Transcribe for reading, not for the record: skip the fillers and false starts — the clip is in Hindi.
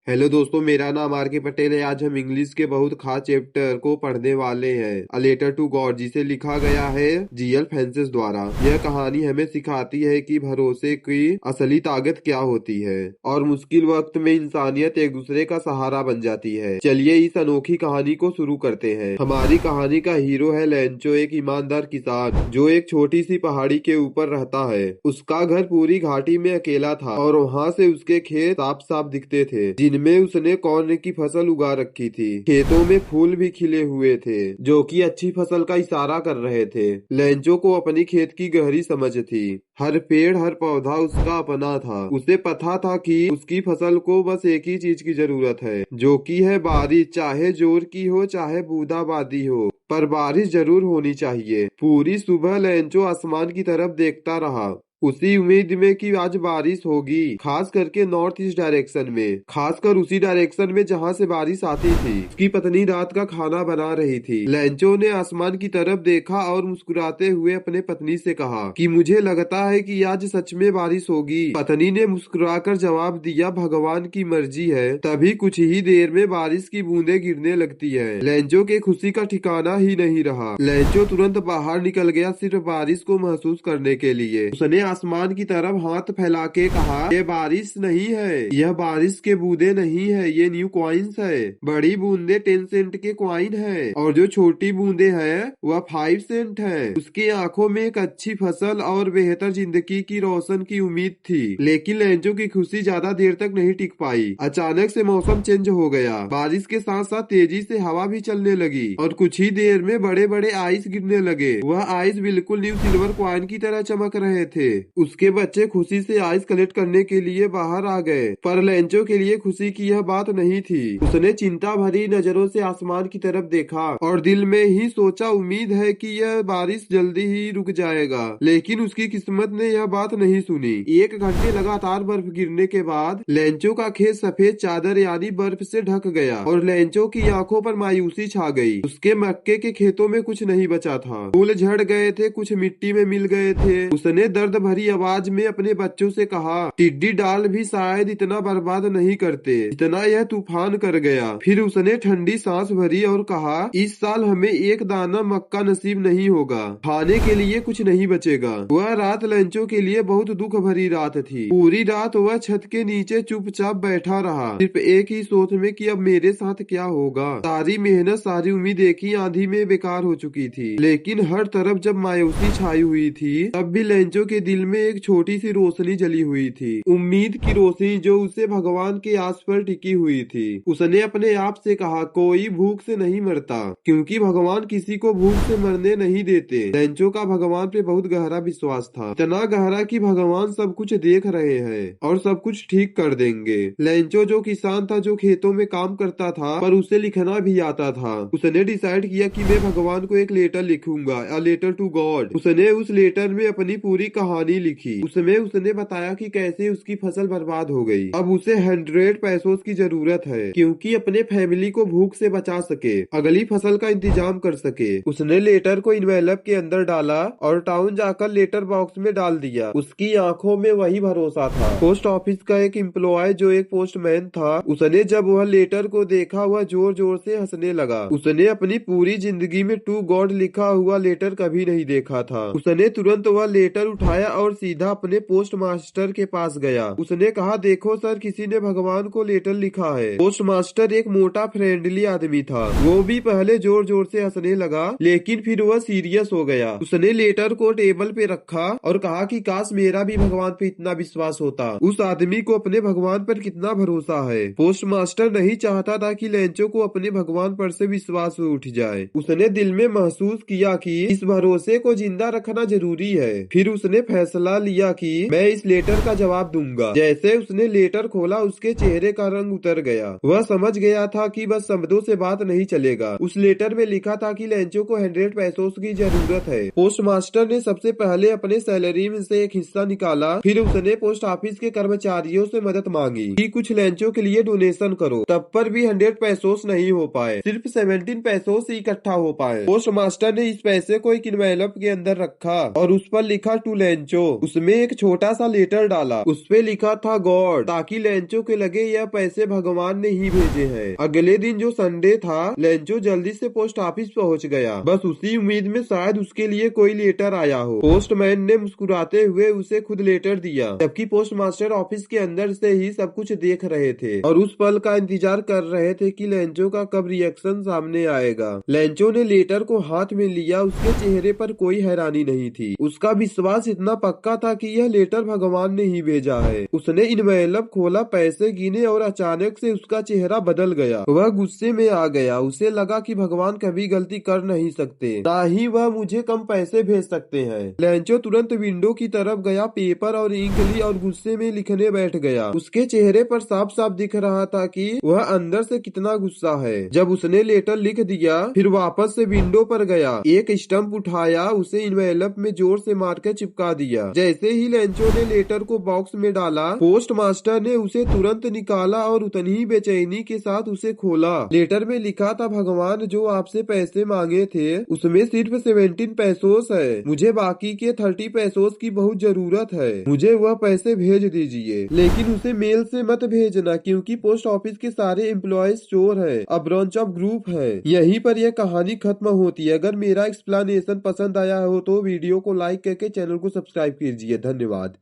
हेलो दोस्तों, मेरा नाम आर के पटेल है। आज हम इंग्लिश के बहुत खास चैप्टर को पढ़ने वाले हैं, अ लेटर टू गॉड, जिसे लिखा गया है जीएल फ्रांसिस द्वारा। यह कहानी हमें सिखाती है कि भरोसे की असली ताकत क्या होती है और मुश्किल वक्त में इंसानियत एक दूसरे का सहारा बन जाती है। चलिए इस अनोखी कहानी को शुरू करते हैं। हमारी कहानी का हीरो है लेंचो, एक ईमानदार किसान जो एक छोटी सी पहाड़ी के ऊपर रहता है। उसका घर पूरी घाटी में अकेला था और वहाँ से उसके खेत साफ साफ दिखते थे, जिनमें उसने कॉर्न की फसल उगा रखी थी। खेतों में फूल भी खिले हुए थे जो कि अच्छी फसल का इशारा कर रहे थे। लेंचो को अपनी खेत की गहरी समझ थी। हर पेड़ हर पौधा उसका अपना था। उसे पता था कि उसकी फसल को बस एक ही चीज की जरूरत है, जो कि है बारिश। चाहे जोर की हो चाहे बूंदाबांदी हो, पर बारिश जरूर होनी चाहिए। पूरी सुबह लेंचो आसमान की तरफ देखता रहा, उसी उम्मीद में कि आज बारिश होगी, खास करके नॉर्थ ईस्ट डायरेक्शन में, खासकर उसी डायरेक्शन में जहां से बारिश आती थी। उसकी पत्नी रात का खाना बना रही थी। लेंचो ने आसमान की तरफ देखा और मुस्कुराते हुए अपने पत्नी से कहा कि मुझे लगता है कि आज सच में बारिश होगी। पत्नी ने मुस्कुराकर जवाब दिया, भगवान की मर्जी है। तभी कुछ ही देर में बारिश की बूंदें गिरने लगती है। लेंचो के खुशी का ठिकाना ही नहीं रहा। लेंचो तुरंत बाहर निकल गया, सिर्फ बारिश को महसूस करने के लिए। उसने आसमान की तरफ हाथ फैला के कहा, ये बारिश नहीं है, यह बारिश के बूंदे नहीं है, ये न्यू कॉइन्स है। बड़ी बूंदे 10 सेंट के कॉइन है और जो छोटी बूंदे हैं वह 5 सेंट है। उसकी आंखों में एक अच्छी फसल और बेहतर जिंदगी की रोशन की उम्मीद थी। लेकिन लेंचो की खुशी ज्यादा देर तक नहीं टिक पाई। अचानक से मौसम चेंज हो गया। बारिश के साथ साथ तेजी से हवा भी चलने लगी और कुछ ही देर में बड़े बड़े आइस गिरने लगे। वह आइस बिल्कुल न्यू सिल्वर कॉइन की तरह चमक रहे थे। उसके बच्चे खुशी से आइस कलेक्ट करने के लिए बाहर आ गए, पर लेंचो के लिए खुशी की यह बात नहीं थी। उसने चिंता भरी नजरों से आसमान की तरफ देखा और दिल में ही सोचा, उम्मीद है कि यह बारिश जल्दी ही रुक जाएगा। लेकिन उसकी किस्मत ने यह बात नहीं सुनी। 1 घंटे लगातार बर्फ गिरने के बाद लेंचो का खेत सफेद चादर यानी बर्फ से ढक गया और लेंचो की आंखों पर मायूसी छा गई। उसके मक्के के खेतों में कुछ नहीं बचा था। फूल झड़ गए थे, कुछ मिट्टी में मिल गए थे। उसने दर्द भरी आवाज में अपने बच्चों से कहा, टिड्डी डाल भी शायद इतना बर्बाद नहीं करते जितना यह तूफान कर गया। फिर उसने ठंडी सांस भरी और कहा, इस साल हमें एक दाना मक्का नसीब नहीं होगा, खाने के लिए कुछ नहीं बचेगा। वह रात लेंचो के लिए बहुत दुख भरी रात थी। पूरी रात वह छत के नीचे चुपचाप बैठा रहा, सिर्फ एक ही सोच में कि अब मेरे साथ क्या होगा। सारी मेहनत सारी उम्मीद एक ही आंधी में बेकार हो चुकी थी। लेकिन हर तरफ जब मायूसी छाई हुई थी, तब भी लेंचो के दिल में एक छोटी सी रोशनी जली हुई थी, उम्मीद की रोशनी जो उसे भगवान के आस पर टिकी हुई थी। उसने अपने आप से कहा, कोई भूख से नहीं मरता, क्योंकि भगवान किसी को भूख से मरने नहीं देते। लेंचो का भगवान पे बहुत गहरा विश्वास था, इतना गहरा कि भगवान सब कुछ देख रहे हैं और सब कुछ ठीक कर देंगे। लेंचो जो किसान था, जो खेतों में काम करता था, पर उसे लिखना भी आता था। उसने डिसाइड किया कि मैं भगवान को एक लेटर लिखूंगा, अ लेटर टू गॉड। उसने उस लेटर में अपनी पूरी कहानी लिखी। उसमें उसने बताया कि कैसे उसकी फसल बर्बाद हो गई। अब उसे 100 पैसों की जरूरत है, क्योंकि अपने फैमिली को भूख से बचा सके, अगली फसल का इंतजाम कर सके। उसने लेटर को इन्वेलप के अंदर डाला और टाउन जाकर लेटर बॉक्स में डाल दिया। उसकी आंखों में वही भरोसा था। पोस्ट ऑफिस का एक एम्प्लॉय जो एक पोस्टमैन था, उसने जब वह लेटर को देखा, वह जोर जोर से हंसने लगा। उसने अपनी पूरी जिंदगी में टू गॉड लिखा हुआ लेटर कभी नहीं देखा था। उसने तुरंत वह लेटर उठाया और सीधा अपने पोस्ट मास्टर के पास गया। उसने कहा, देखो सर, किसी ने भगवान को लेटर लिखा है। पोस्ट मास्टर एक मोटा फ्रेंडली आदमी था। वो भी पहले जोर जोर से हंसने लगा, लेकिन फिर वह सीरियस हो गया। उसने लेटर को टेबल पे रखा और कहा कि काश मेरा भी भगवान पे इतना विश्वास होता। उस आदमी को अपने भगवान पर कितना भरोसा है। पोस्ट मास्टर नहीं चाहता था कि लेंचो को अपने भगवान पर से विश्वास उठ जाए। उसने दिल में महसूस किया कि इस भरोसे को जिंदा रखना जरूरी है। फिर उसने फैसला लिया कि मैं इस लेटर का जवाब दूंगा। जैसे उसने लेटर खोला, उसके चेहरे का रंग उतर गया। वह समझ गया था कि बस शब्दों से बात नहीं चलेगा। उस लेटर में लिखा था कि लेंचो को 100 पैसों की जरूरत है। पोस्ट मास्टर ने सबसे पहले अपने सैलरी में से एक हिस्सा निकाला। फिर उसने पोस्ट ऑफिस के कर्मचारियों से मदद मांगी कि कुछ लेंचो के लिए डोनेशन करो। तब पर भी 100 पैसों नहीं हो पाए, सिर्फ 17 पैसों से इकट्ठा हो पाए। पोस्ट मास्टर ने इस पैसे को एक इन्वेलप के अंदर रखा और उस पर लिखा, टू लेंचो। लेंचो। उसमें एक छोटा सा लेटर डाला, उसपे लिखा था गॉड, ताकि लेंचो के लगे यह पैसे भगवान ने ही भेजे हैं। अगले दिन जो संडे था, लेंचो जल्दी से पोस्ट ऑफिस पहुंच गया, बस उसी उम्मीद में शायद उसके लिए कोई लेटर आया हो। पोस्टमैन ने मुस्कुराते हुए उसे खुद लेटर दिया, जबकि पोस्टमास्टर ऑफिस के अंदर से ही सब कुछ देख रहे थे और उस पल का इंतजार कर रहे थे कि लेंचो का कब रिएक्शन सामने आएगा। लेंचो ने लेटर को हाथ में लिया, उसके चेहरे पर कोई हैरानी नहीं थी। उसका विश्वास इतना पक्का था कि यह लेटर भगवान ने ही भेजा है। उसने इनवेलप खोला, पैसे गिने और अचानक से उसका चेहरा बदल गया। वह गुस्से में आ गया। उसे लगा कि भगवान कभी गलती कर नहीं सकते, ना ही वह मुझे कम पैसे भेज सकते हैं। लेंचो तुरंत विंडो की तरफ गया, पेपर और इंक ली और गुस्से में लिखने बैठ गया। उसके चेहरे पर साफ साफ दिख रहा था कि वह अंदर से कितना गुस्सा है। जब उसने लेटर लिख दिया, फिर वापस से विंडो पर गया, एक स्टंप उठाया, उसे इनवेलप में जोर से मार के चिपका दिया। जैसे ही लेंचो ने लेटर को बॉक्स में डाला, पोस्ट मास्टर ने उसे तुरंत निकाला और उतनी ही बेचैनी के साथ उसे खोला। लेटर में लिखा था, भगवान जो आपसे पैसे मांगे थे उसमें सिर्फ 17 पैसोस है। मुझे बाकी के 30 पैसोस की बहुत जरूरत है। मुझे वह पैसे भेज दीजिए, लेकिन उसे मेल से मत भेजना, क्योंकि पोस्ट ऑफिस के सारे एम्प्लॉयज चोर है, अब ब्रांच ऑफ ग्रुप है। यहीं पर यह कहानी खत्म होती है। अगर मेरा एक्सप्लेनेशन पसंद आया हो तो वीडियो को लाइक करके चैनल को सब्सक्राइब कीजिए। धन्यवाद।